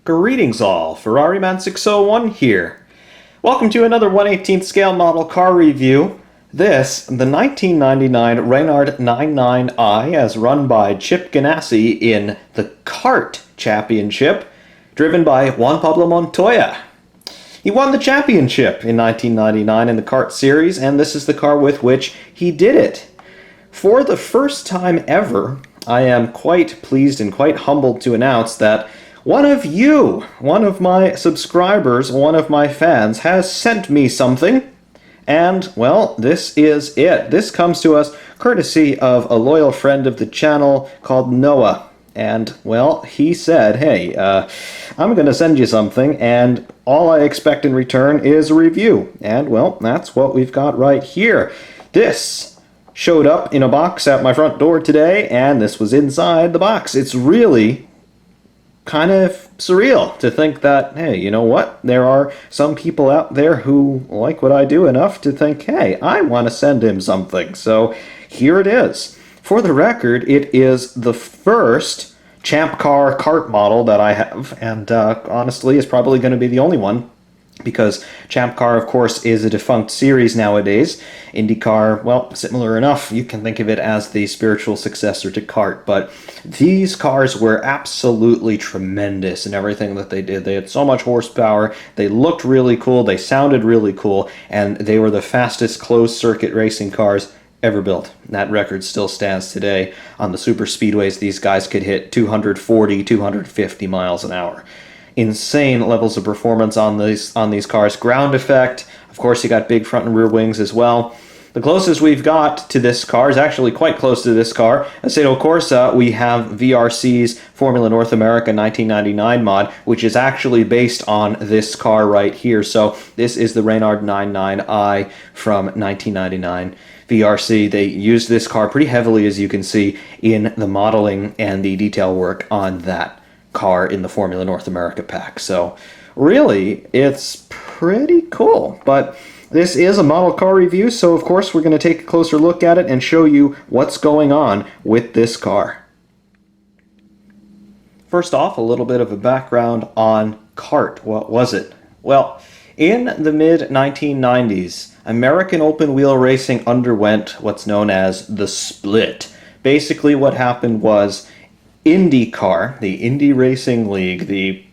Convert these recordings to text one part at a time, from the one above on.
Greetings all, Ferrariman601 here. Welcome to another 1/18th scale model car review. This, the 1999 Reynard 99i, as run by Chip Ganassi in the Kart Championship, driven by Juan Pablo Montoya. He won the championship in 1999 in the Kart Series, and this is the car with which he did it. For the first time ever, I am quite pleased and quite humbled to announce that one of my subscribers, one of my fans, has sent me something. And, well, this is it. This comes to us courtesy of a loyal friend of the channel called Noah. And, well, he said, hey, I'm going to send you something, and all I expect in return is a review. And, well, that's what we've got right here. This showed up in a box at my front door today, and this was inside the box. It's really kind of surreal to think that, hey, you know what? There are some people out there who like what I do enough to think, hey, I want to send him something. So here it is. For the record, it is the first Champ Car kart model that I have, and honestly, is probably going to be the only one, because Champ Car, of course, is a defunct series nowadays. IndyCar, well, similar enough. You can think of it as the spiritual successor to Kart, but these cars were absolutely tremendous in everything that they did. They had so much horsepower, they looked really cool, they sounded really cool, and they were the fastest closed-circuit racing cars ever built. That record still stands today. On the super speedways, these guys could hit 240, 250 miles an hour. Insane levels of performance on these cars. Ground effect, of course, you got big front and rear wings as well. The closest we've got to this car is actually quite close to this car. Assetto Corsa, we have VRC's Formula North America 1999 mod, which is actually based on this car right here. So this is the Reynard 99i from 1999. VRC, they used this car pretty heavily, as you can see, in the modeling and the detail work on that car in the Formula North America pack. So really, it's pretty cool. But this is a model car review, so of course we're going to take a closer look at it and show you what's going on with this car. First off, a little bit of a background on Kart. What was it? Well, in the mid-1990s, American open-wheel racing underwent what's known as the split. Basically what happened was IndyCar, the Indy Racing League, the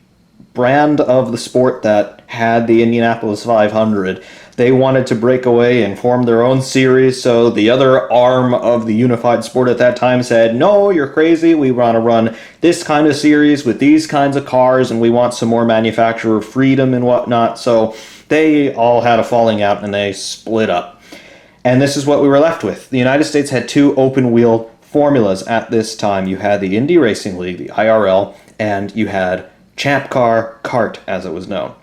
brand of the sport that had the Indianapolis 500, they wanted to break away and form their own series, so the other arm of the unified sport at that time said, no, you're crazy, we want to run this kind of series with these kinds of cars, and we want some more manufacturer freedom and whatnot, so they all had a falling out and they split up. And this is what we were left with. The United States had two open-wheel formulas at this time. You had the Indy Racing League, the IRL, and you had Champ Car Kart, as it was known.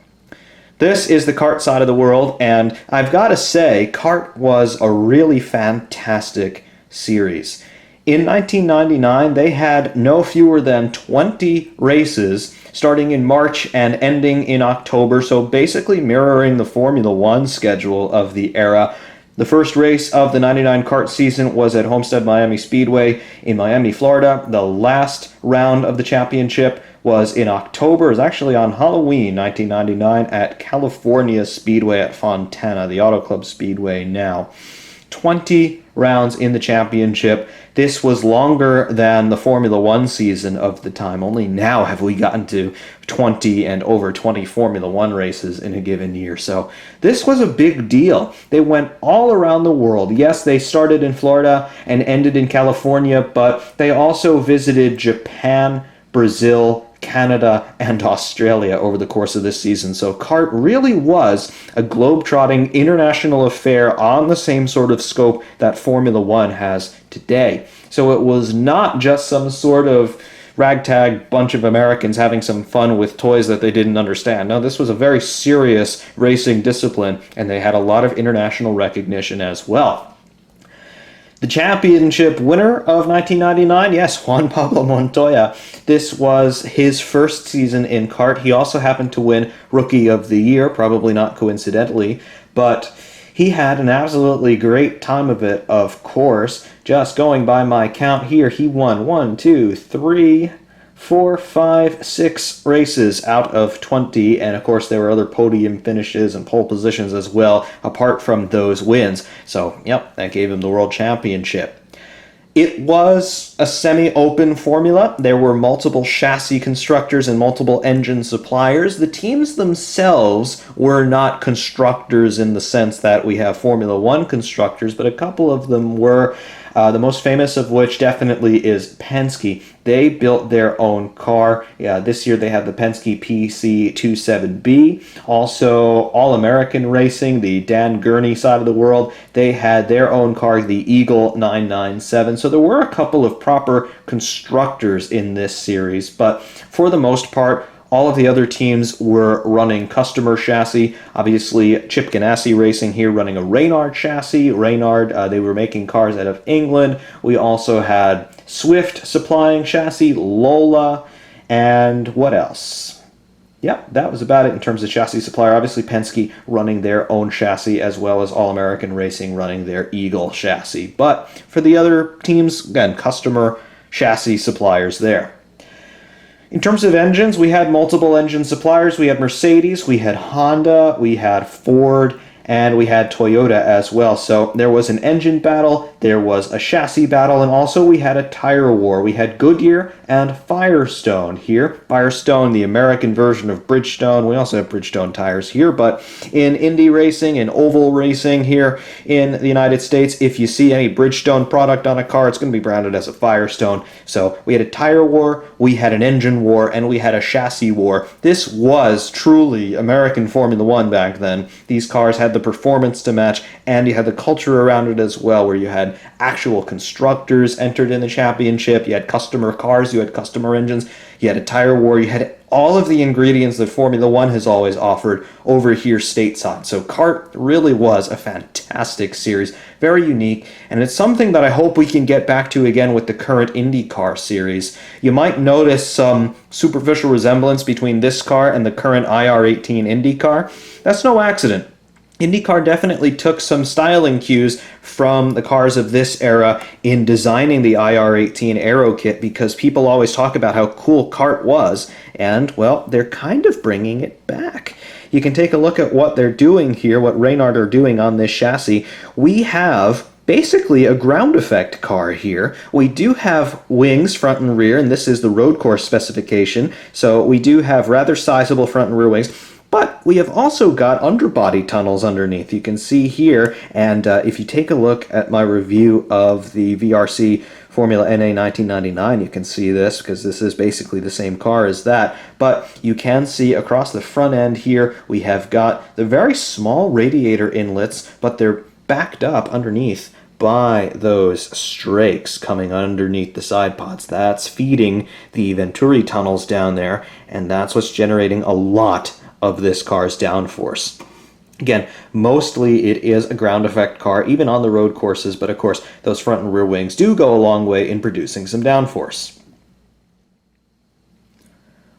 This is the kart side of the world, and I've got to say, Kart was a really fantastic series. In 1999, they had no fewer than 20 races, starting in March and ending in October, so basically mirroring the Formula One schedule of the era. The first race of the 99 kart season was at Homestead Miami Speedway in Miami, Florida. The last round of the championship was in October. It was actually on Halloween 1999 at California Speedway at Fontana, the Auto Club Speedway now. 20 rounds in the championship. This was longer than the Formula One season of the time. Only now have we gotten to 20 and over 20 Formula One races in a given year. So this was a big deal. They went all around the world. Yes, they started in Florida and ended in California, but they also visited Japan, Brazil, Canada, and Australia over the course of this season. So Kart really was a globe-trotting international affair on the same sort of scope that Formula One has today. So it was not just some sort of ragtag bunch of Americans having some fun with toys that they didn't understand. No, this was a very serious racing discipline, and they had a lot of international recognition as well. The championship winner of 1999, yes, Juan Pablo Montoya. This was his first season in kart. He also happened to win Rookie of the Year, probably not coincidentally, but he had an absolutely great time of it, of course. Just going by my count here, he won 1, 2, 3, 4, 5, 6 races out of 20, and of course there were other podium finishes and pole positions as well, apart from those wins. So, yep, that gave him the World Championship. It was a semi-open formula. There were multiple chassis constructors and multiple engine suppliers. The teams themselves were not constructors in the sense that we have Formula One constructors, but a couple of them were. The most famous of which definitely is Penske. They built their own car. Yeah, this year they have the Penske PC27B. Also, All American Racing, the Dan Gurney side of the world, they had their own car, the Eagle 997. So there were a couple of proper constructors in this series, but for the most part, all of the other teams were running customer chassis. Obviously, Chip Ganassi Racing here running a Reynard chassis. Reynard, they were making cars out of England. We also had Swift supplying chassis, Lola, and what else? Yep, that was about it in terms of chassis supplier. Obviously, Penske running their own chassis, as well as All American Racing running their Eagle chassis. But for the other teams, again, customer chassis suppliers there. In terms of engines, we had multiple engine suppliers. We had Mercedes, we had Honda, we had Ford, and we had Toyota as well. So there was an engine battle, there was a chassis battle, and also we had a tire war. We had Goodyear and Firestone here. Firestone, the American version of Bridgestone. We also have Bridgestone tires here, but in Indy racing and oval racing here in the United States, if you see any Bridgestone product on a car, it's going to be branded as a Firestone. So we had a tire war, we had an engine war, and we had a chassis war. This was truly American Formula One back then. These cars had the performance to match, and you had the culture around it as well, where you had actual constructors entered in the championship, you had customer cars, you had customer engines, you had a tire war, you had all of the ingredients that Formula One has always offered over here stateside. So kart really was a fantastic series, very unique, and it's something that I hope we can get back to again with the current IndyCar series. You might notice some superficial resemblance between this car and the current IR18 IndyCar. That's no accident. IndyCar definitely took some styling cues from the cars of this era in designing the IR18 Aero kit, because people always talk about how cool kart was, and, well, they're kind of bringing it back. You can take a look at what they're doing here, what Reynard are doing on this chassis. We have basically a ground effect car here. We do have wings front and rear, and this is the road course specification, so we do have rather sizable front and rear wings. But we have also got underbody tunnels underneath. You can see here, and if you take a look at my review of the VRC Formula NA 1999, you can see this, because this is basically the same car as that. But you can see across the front end here, we have got the very small radiator inlets, but they're backed up underneath by those strakes coming underneath the side pods. That's feeding the Venturi tunnels down there, and that's what's generating a lot of this car's downforce. Again, mostly it is a ground effect car, even on the road courses, but of course those front and rear wings do go a long way in producing some downforce.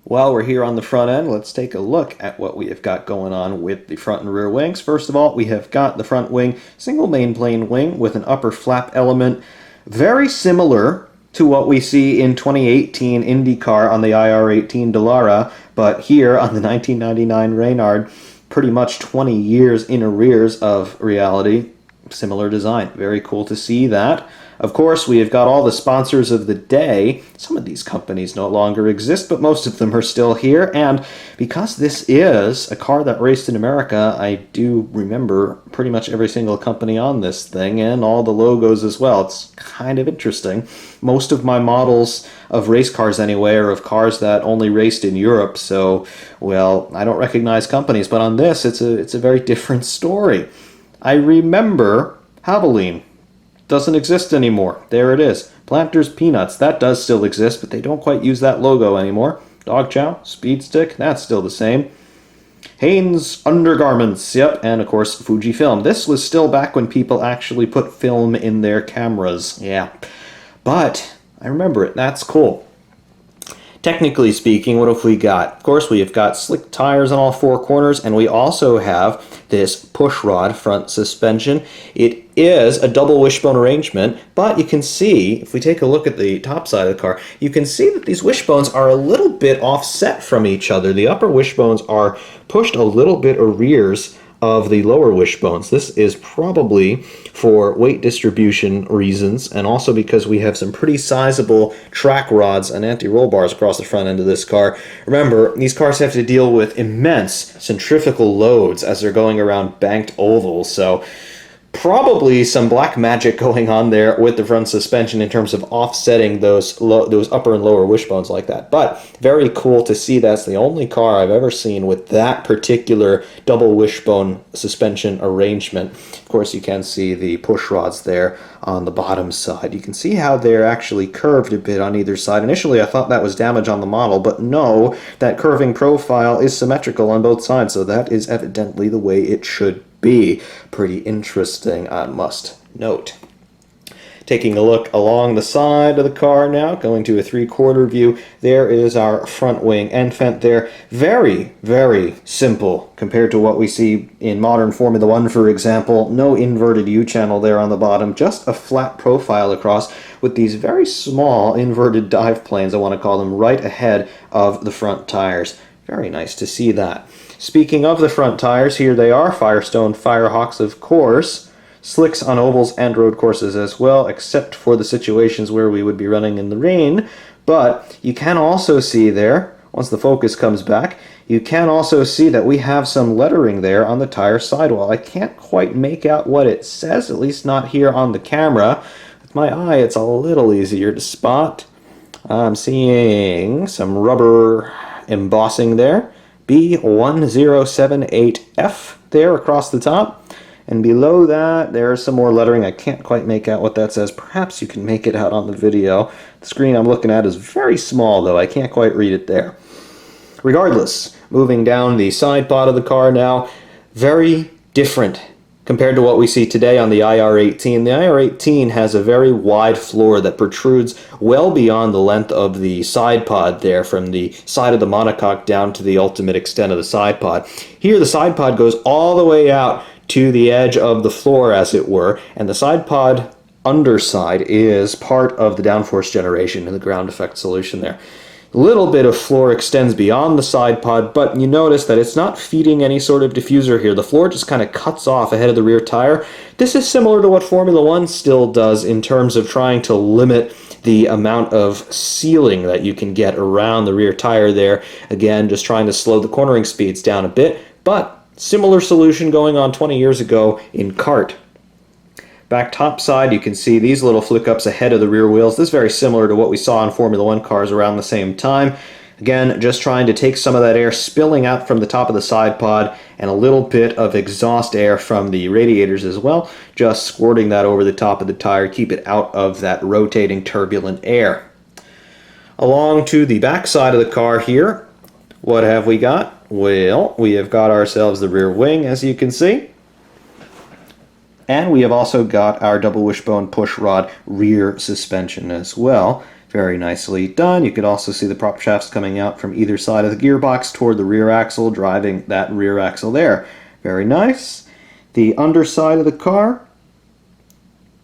While we're here on the front end, let's take a look at what we have got going on with the front and rear wings. First of all, we have got the front wing, single main plane wing with an upper flap element, very similar to what we see in 2018 IndyCar on the IR18 Dallara, but here on the 1999 Reynard, pretty much 20 years in arrears of reality. Similar design. Very cool to see that. Of course, we have got all the sponsors of the day. Some of these companies no longer exist, but most of them are still here. And because this is a car that raced in America, I do remember pretty much every single company on this thing and all the logos as well. It's kind of interesting. Most of my models of race cars anyway are of cars that only raced in Europe, so, well, I don't recognize companies. But on this, it's a very different story. I remember Haveline. Doesn't exist anymore. There it is. Planters Peanuts. That does still exist, but they don't quite use that logo anymore. Dog Chow, Speed Stick, that's still the same. Hanes Undergarments, yep, and of course Fujifilm. This was still back when people actually put film in their cameras, yeah. But I remember it. That's cool. Technically speaking, what have we got? Of course, we have got slick tires on all four corners, and we also have this pushrod front suspension. It is a double wishbone arrangement, but you can see, if we take a look at the top side of the car, you can see that these wishbones are a little bit offset from each other. The upper wishbones are pushed a little bit arrears of the lower wishbones. This is probably for weight distribution reasons, and also because we have some pretty sizable track rods and anti-roll bars across the front end of this car. Remember, these cars have to deal with immense centrifugal loads as they're going around banked ovals, so probably some black magic going on there with the front suspension in terms of offsetting those upper and lower wishbones like that. But very cool to see. That's the only car I've ever seen with that particular double wishbone suspension arrangement. Of course, you can see the push rods there on the bottom side. You can see how they're actually curved a bit on either side. Initially, I thought that was damage on the model, but no, that curving profile is symmetrical on both sides, so that is evidently the way it should be. Pretty interesting, I must note. Taking a look along the side of the car now, going to a 3/4 view, there is our front wing end fent there. Very, very simple compared to what we see in modern Formula One, for example. No inverted U-channel there on the bottom, just a flat profile across with these very small inverted dive planes, I want to call them, right ahead of the front tires. Very nice to see that. Speaking of the front tires, here they are, Firestone Firehawks, of course. Slicks on ovals and road courses as well, except for the situations where we would be running in the rain. But you can also see there, once the focus comes back, you can also see that we have some lettering there on the tire sidewall. I can't quite make out what it says, at least not here on the camera. With my eye, it's a little easier to spot. I'm seeing some rubber embossing there. B1078F there across the top. And below that, there's some more lettering. I can't quite make out what that says. Perhaps you can make it out on the video. The screen I'm looking at is very small, though. I can't quite read it there. Regardless, moving down the side pod of the car now, very different compared to what we see today on the IR-18. The IR-18 has a very wide floor that protrudes well beyond the length of the side pod there, from the side of the monocoque down to the ultimate extent of the side pod. Here the side pod goes all the way out to the edge of the floor, as it were, and the side pod underside is part of the downforce generation in the ground effect solution there. A little bit of floor extends beyond the side pod, but you notice that it's not feeding any sort of diffuser here. The floor just kind of cuts off ahead of the rear tire. This is similar to what Formula One still does in terms of trying to limit the amount of sealing that you can get around the rear tire there. Again, just trying to slow the cornering speeds down a bit, but similar solution going on 20 years ago in kart. Back top side, you can see these little flick-ups ahead of the rear wheels. This is very similar to what we saw in Formula One cars around the same time. Again, just trying to take some of that air spilling out from the top of the side pod and a little bit of exhaust air from the radiators as well, just squirting that over the top of the tire, keep it out of that rotating turbulent air. Along to the back side of the car here, what have we got? Well, we have got ourselves the rear wing, as you can see. And we have also got our double wishbone push rod rear suspension as well. Very nicely done. You can also see the prop shafts coming out from either side of the gearbox toward the rear axle, driving that rear axle there. Very nice. The underside of the car,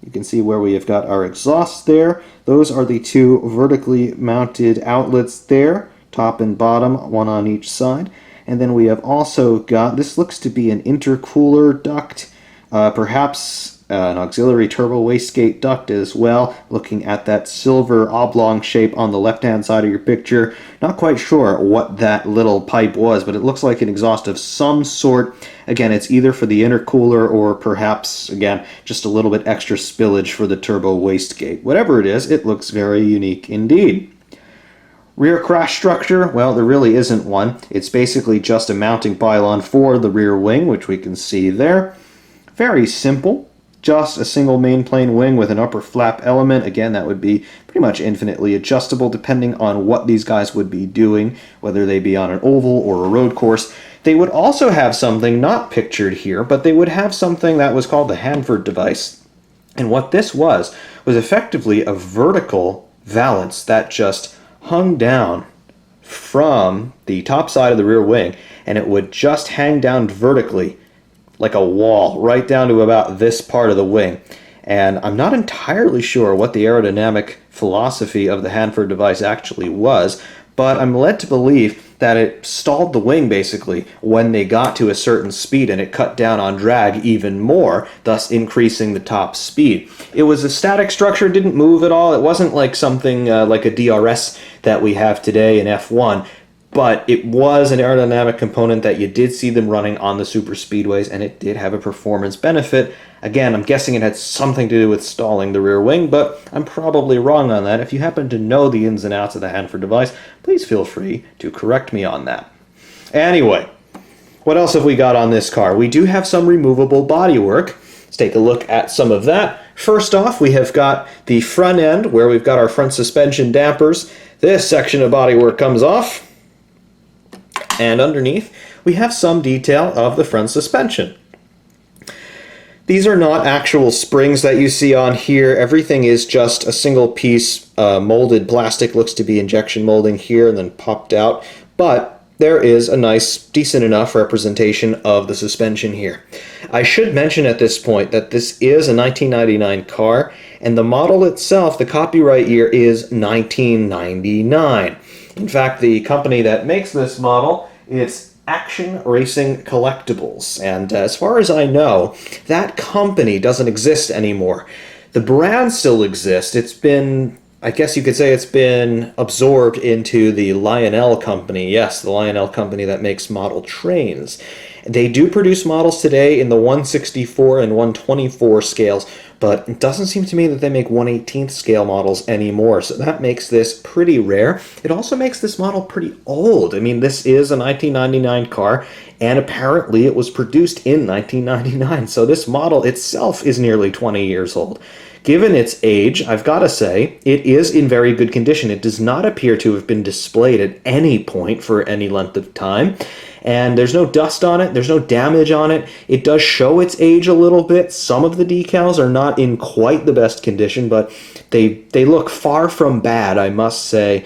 you can see where we have got our exhaust there. Those are the two vertically mounted outlets there, top and bottom, one on each side. And then we have also got, this looks to be an intercooler duct, perhaps an auxiliary turbo wastegate duct as well, looking at that silver oblong shape on the left-hand side of your picture. Not quite sure what that little pipe was, but it looks like an exhaust of some sort. Again, it's either for the intercooler or perhaps, again, just a little bit extra spillage for the turbo wastegate. Whatever it is, it looks very unique indeed. Rear crash structure, well, there really isn't one. It's basically just a mounting pylon for the rear wing, which we can see there. Very simple. Just a single main plane wing with an upper flap element. Again, that would be pretty much infinitely adjustable depending on what these guys would be doing, whether they be on an oval or a road course. They would also have something not pictured here, but they would have something that was called the Hanford Device. And what this was effectively a vertical valance that just hung down from the top side of the rear wing, and it would just hang down vertically like a wall right down to about this part of the wing. And I'm not entirely sure what the aerodynamic philosophy of the Hanford device actually was, but I'm led to believe that it stalled the wing basically when they got to a certain speed, and it cut down on drag even more, thus increasing the top speed. It was a static structure, didn't move at all. It wasn't like something like a DRS that we have today in F1, but it was an aerodynamic component that you did see them running on the super speedways, and it did have a performance benefit. Again, I'm guessing it had something to do with stalling the rear wing, but I'm probably wrong on that. If you happen to know the ins and outs of the Hanford device, please feel free to correct me on that. Anyway, what else have we got on this car? We do have some removable bodywork. Let's take a look at some of that. First off, we have got the front end where we've got our front suspension dampers. This section of bodywork comes off. And underneath, we have some detail of the front suspension. These are not actual springs that you see on here. Everything is just a single piece molded plastic. Looks to be injection molding here and then popped out. But there is a nice, decent enough representation of the suspension here. I should mention at this point that this is a 1999 car, and the model itself, the copyright year is 1999. In fact, the company that makes this model is Action Racing Collectibles, and as far as I know, that company doesn't exist anymore. The brand still exists. It's been, I guess you could say it's been absorbed into the Lionel company. Yes, the Lionel company that makes model trains. They do produce models today in the 164 and 124 scales, but it doesn't seem to me that they make 1/18th scale models anymore, so that makes this pretty rare. It also makes this model pretty old. I mean, this is a 1999 car, and apparently it was produced in 1999, so this model itself is nearly 20 years old. Given its age, I've got to say, it is in very good condition. It does not appear to have been displayed at any point for any length of time. And there's no dust on it, there's no damage on it. It does show its age a little bit. Some of the decals are not in quite the best condition, but they look far from bad, I must say.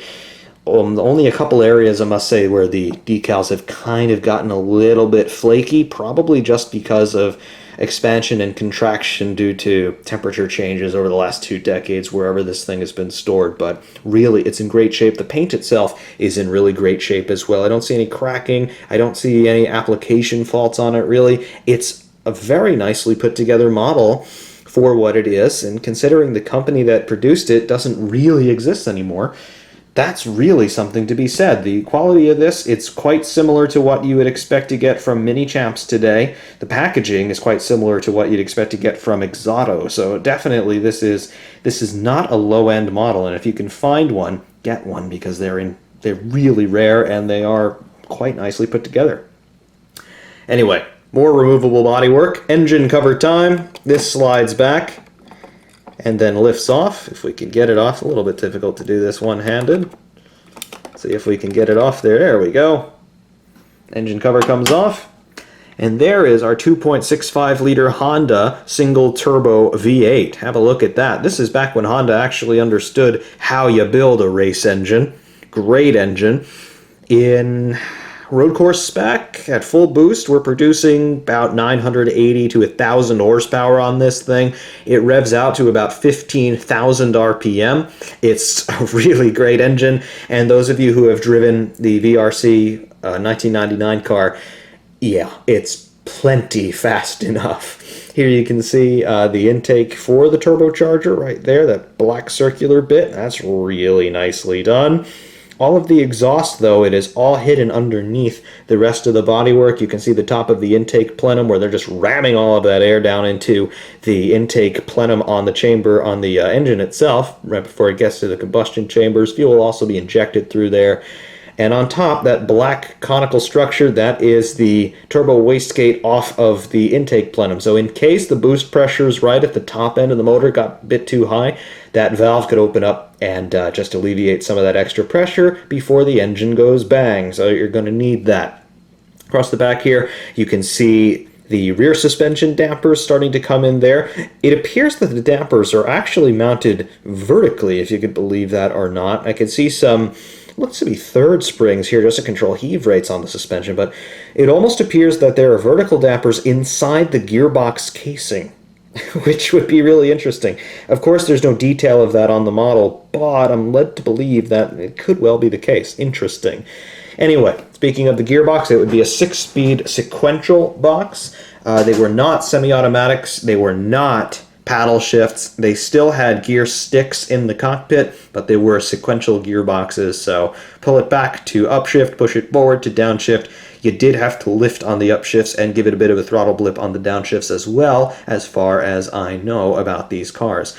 Only a couple areas, I must say, where the decals have kind of gotten a little bit flaky, probably just because of expansion and contraction due to temperature changes over the last 2 decades wherever this thing has been stored. But really, it's in great shape. The paint itself is in really great shape as well. I don't see any cracking. I don't see any application faults on it, really. It's a very nicely put together model for what it is, and considering the company that produced it doesn't really exist anymore, that's really something to be said. The quality of this, it's quite similar to what you would expect to get from Mini Champs today. The packaging is quite similar to what you'd expect to get from Exoto. So definitely this is not a low-end model, and if you can find one, get one, because they're really rare and they are quite nicely put together. Anyway, more removable bodywork. Engine cover time. This slides back and then lifts off. If we can get it off, a little bit difficult to do this one-handed. See if we can get it off there. There we go. Engine cover comes off. And there is our 2.65 liter Honda single turbo V8. Have a look at that. This is back when Honda actually understood how you build a race engine. Great engine. In road course spec, at full boost, we're producing about 980 to 1,000 horsepower on this thing. It revs out to about 15,000 RPM. It's a really great engine, and those of you who have driven the VRC 1999 car, yeah, it's plenty fast enough. Here you can see the intake for the turbocharger right there, that black circular bit. That's really nicely done. All of the exhaust, though, it is all hidden underneath the rest of the bodywork. You can see the top of the intake plenum where they're just ramming all of that air down into the intake plenum on the chamber on the engine itself right before it gets to the combustion chambers. Fuel will also be injected through there. And on top, that black conical structure, that is the turbo wastegate off of the intake plenum. So in case the boost pressures right at the top end of the motor got a bit too high, that valve could open up and just alleviate some of that extra pressure before the engine goes bang. So you're going to need that. Across the back here, you can see the rear suspension dampers starting to come in there. It appears that the dampers are actually mounted vertically, if you could believe that or not. I can see some looks to be third springs here just to control heave rates on the suspension, but it almost appears that there are vertical dampers inside the gearbox casing, which would be really interesting. Of course, there's no detail of that on the model, but I'm led to believe that it could well be the case. Interesting. Anyway, speaking of the gearbox, it would be a 6-speed sequential box. They were not semi-automatics. They were not paddle shifts. They still had gear sticks in the cockpit, but they were sequential gearboxes. So pull it back to upshift, push it forward to downshift. You did have to lift on the upshifts and give it a bit of a throttle blip on the downshifts as well, as far as I know about these cars.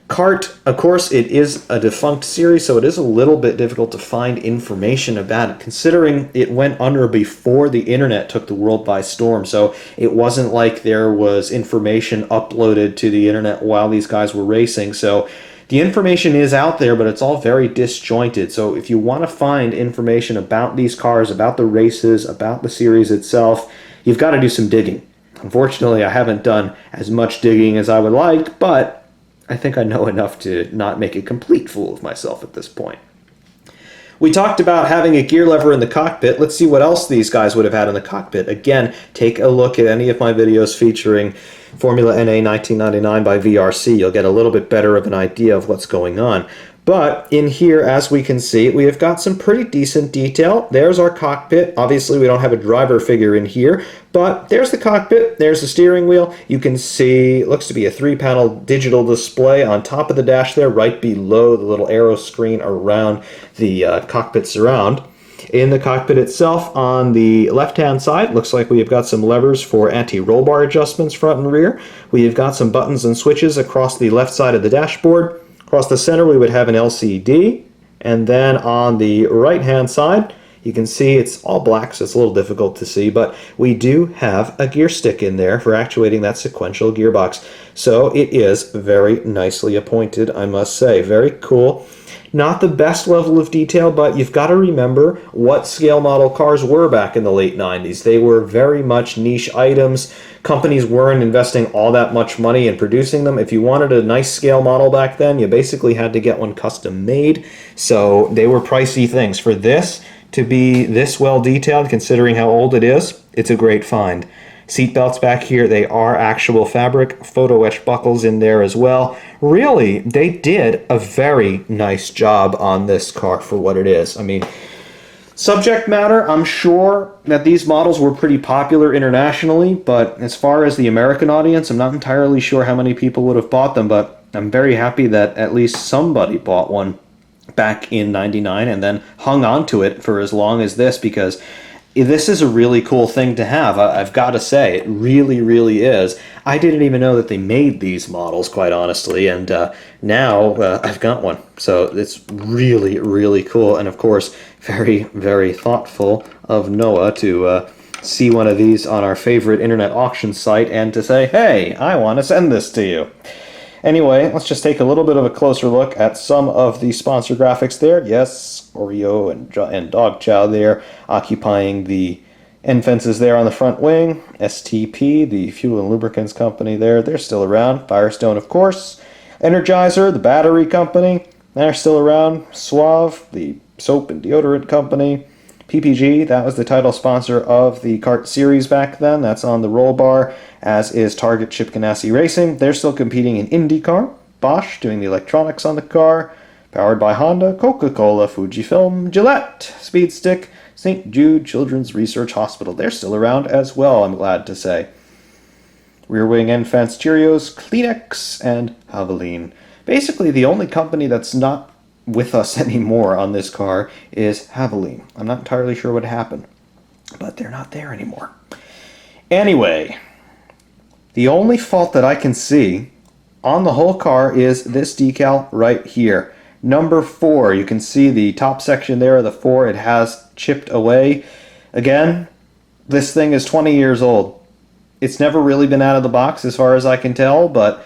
CART, of course, it is a defunct series, so it is a little bit difficult to find information about it, considering it went under before the internet took the world by storm. So it wasn't like there was information uploaded to the internet while these guys were racing. So the information is out there, but it's all very disjointed. So if you want to find information about these cars, about the races, about the series itself, you've got to do some digging. Unfortunately, I haven't done as much digging as I would like, but I think I know enough to not make a complete fool of myself at this point. We talked about having a gear lever in the cockpit. Let's see what else these guys would have had in the cockpit. Again, take a look at any of my videos featuring Formula NA 1999 by VRC. You'll get a little bit better of an idea of what's going on. But in here, as we can see, we have got some pretty decent detail. There's our cockpit. Obviously, we don't have a driver figure in here, but there's the cockpit. There's the steering wheel. You can see, it looks to be a 3-panel digital display on top of the dash there, right below the little arrow screen around the cockpit surround. In the cockpit itself, on the left-hand side, looks like we have got some levers for anti-roll bar adjustments front and rear. We have got some buttons and switches across the left side of the dashboard. Across the center, we would have an LCD, and then on the right-hand side, you can see it's all black, so it's a little difficult to see, but we do have a gear stick in there for actuating that sequential gearbox. So it is very nicely appointed, I must say. Very cool. Not the best level of detail, but you've got to remember what scale model cars were back in the late 90s. They were very much niche items. Companies weren't investing all that much money in producing them. If you wanted a nice scale model back then, you basically had to get one custom made. So they were pricey things. For this to be this well detailed, considering how old it is, it's a great find. Seatbelts back here, they are actual fabric. Photo etch buckles in there as well. Really, they did a very nice job on this car for what it is. I mean, subject matter, I'm sure that these models were pretty popular internationally, but as far as the American audience, I'm not entirely sure how many people would have bought them, but I'm very happy that at least somebody bought one back in '99 and then hung on to it for as long as this, because this is a really cool thing to have. I've got to say, it really, really is. I didn't even know that they made these models, quite honestly, and now I've got one. So it's really, really cool, and of course, very, very thoughtful of Noah to see one of these on our favorite internet auction site and to say, hey, I want to send this to you. Anyway, let's just take a little bit of a closer look at some of the sponsor graphics there. Yes, Oreo and Dog Chow there, occupying the end fences there on the front wing. STP, the fuel and lubricants company there, they're still around. Firestone, of course. Energizer, the battery company, they're still around. Suave, the soap and deodorant company. PPG, that was the title sponsor of the kart series back then. That's on the roll bar, as is Target Chip Ganassi Racing. They're still competing in IndyCar. Bosch doing the electronics on the car. Powered by Honda, Coca-Cola, Fujifilm, Gillette, Speedstick, St. Jude Children's Research Hospital. They're still around as well, I'm glad to say. Rear wing end fence Cheerios, Kleenex, and Haveline. Basically, the only company that's not with us anymore on this car is Haveline. I'm not entirely sure what happened, but they're not there anymore. Anyway, the only fault that I can see on the whole car is this decal right here. Number 4, you can see the top section there of the 4, it has chipped away. Again, this thing is 20 years old. It's never really been out of the box as far as I can tell, but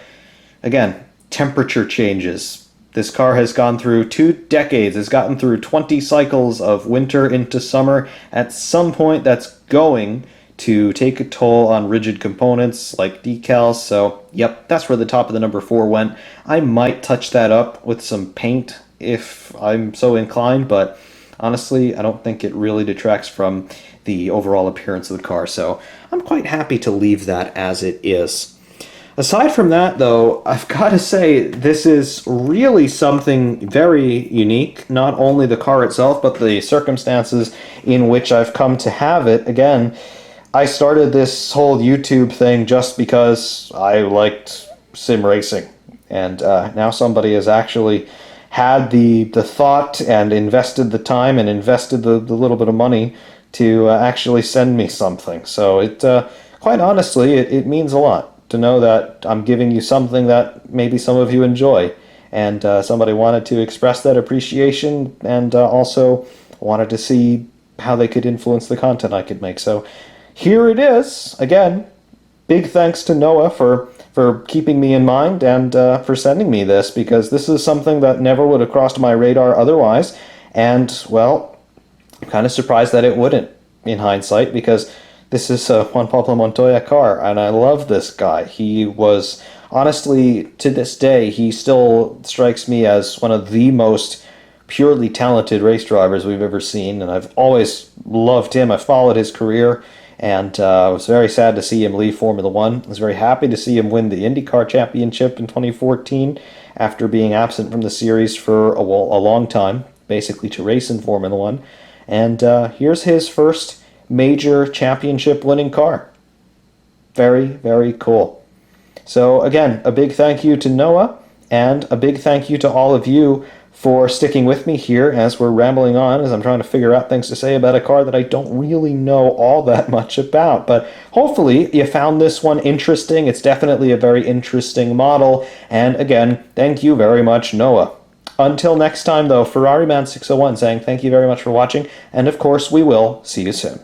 again, temperature changes. This car has gone through 2 decades. It's gotten through 20 cycles of winter into summer. At some point, that's going to take a toll on rigid components like decals. So, yep, that's where the top of the number 4 went. I might touch that up with some paint if I'm so inclined, but honestly, I don't think it really detracts from the overall appearance of the car, so I'm quite happy to leave that as it is. Aside from that, though, I've got to say this is really something very unique. Not only the car itself, but the circumstances in which I've come to have it. Again, I started this whole YouTube thing just because I liked sim racing. And now somebody has actually had the thought and invested the time and invested the little bit of money to actually send me something. So it, quite honestly, it means a lot to know that I'm giving you something that maybe some of you enjoy. And somebody wanted to express that appreciation and also wanted to see how they could influence the content I could make. So here it is. Again, big thanks to Noah for keeping me in mind and for sending me this, because this is something that never would have crossed my radar otherwise. And, well, I'm kind of surprised that it wouldn't, in hindsight, because this is a Juan Pablo Montoya car, and I love this guy. He was, honestly, to this day, he still strikes me as one of the most purely talented race drivers we've ever seen, and I've always loved him. I've followed his career, and I was very sad to see him leave Formula One. I was very happy to see him win the IndyCar Championship in 2014 after being absent from the series for a long time, basically to race in Formula One. And here's his first major championship winning car. Very, very cool. So again, a big thank you to Noah, and a big thank you to all of you for sticking with me here as we're rambling on, as I'm trying to figure out things to say about a car that I don't really know all that much about. But hopefully you found this one interesting. It's definitely a very interesting model. And again, thank you very much, Noah. Until next time, though, Ferrari Man 601 saying thank you very much for watching, and of course we will see you soon.